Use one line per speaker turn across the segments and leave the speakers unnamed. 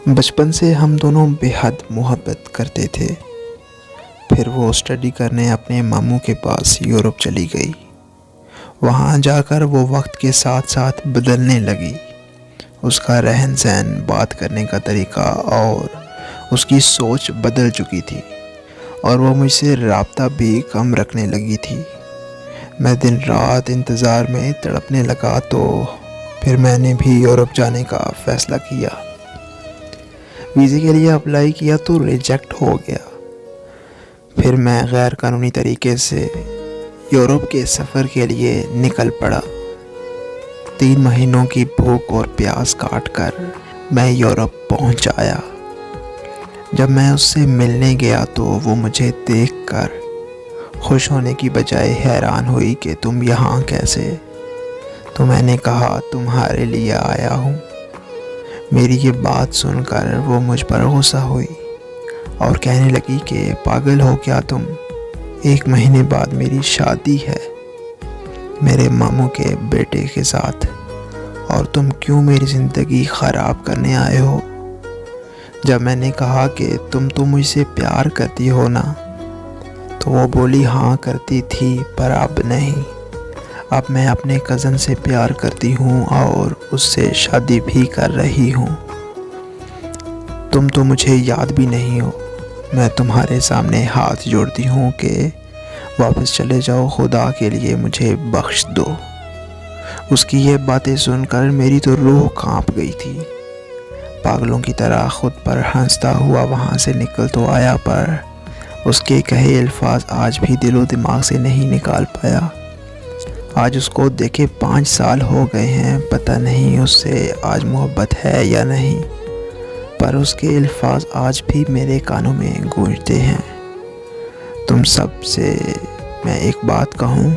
बचपन से हम दोनों बेहद मोहब्बत करते थे। फिर वो स्टडी करने अपने मामू के पास यूरोप चली गई। वहाँ जाकर वो वक्त के साथ साथ बदलने लगी। उसका रहन सहन, बात करने का तरीका और उसकी सोच बदल चुकी थी और वो मुझसे राब्ता भी कम रखने लगी थी। मैं दिन रात इंतज़ार में तड़पने लगा तो फिर मैंने भी यूरोप जाने का फ़ैसला किया। वीज़े के लिए अप्लाई किया तो रिजेक्ट हो गया। फिर मैं गैर कानूनी तरीके से यूरोप के सफ़र के लिए निकल पड़ा। 3 महीनों की भूख और प्यास काट कर मैं यूरोप पहुंच आया। जब मैं उससे मिलने गया तो वो मुझे देखकर खुश होने की बजाय हैरान हुई कि तुम यहाँ कैसे। तो मैंने कहा तुम्हारे लिए आया हूँ। मेरी ये बात सुनकर वो मुझ पर गुस्सा हुई और कहने लगी कि पागल हो क्या तुम, 1 महीने बाद मेरी शादी है मेरे मामू के बेटे के साथ और तुम क्यों मेरी ज़िंदगी ख़राब करने आए हो। जब मैंने कहा कि तुम तो मुझसे प्यार करती हो ना, तो वो बोली हाँ करती थी पर अब नहीं। अब मैं अपने कज़न से प्यार करती हूँ और उससे शादी भी कर रही हूँ। तुम तो मुझे याद भी नहीं हो। मैं तुम्हारे सामने हाथ जोड़ती हूँ कि वापस चले जाओ, खुदा के लिए मुझे बख्श दो। उसकी ये बातें सुनकर मेरी तो रूह कांप गई थी। पागलों की तरह खुद पर हंसता हुआ वहाँ से निकल तो आया पर उसके कहे अल्फाज आज भी दिलो दिमाग से नहीं निकाल पाया। आज उसको देखे 5 साल हो गए हैं, पता नहीं उससे आज मोहब्बत है या नहीं, पर उसके अल्फाज आज भी मेरे कानों में गूंजते हैं। तुम सब से मैं एक बात कहूँ,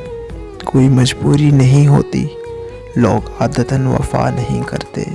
कोई मजबूरी नहीं होती, लोग आदतन वफा नहीं करते।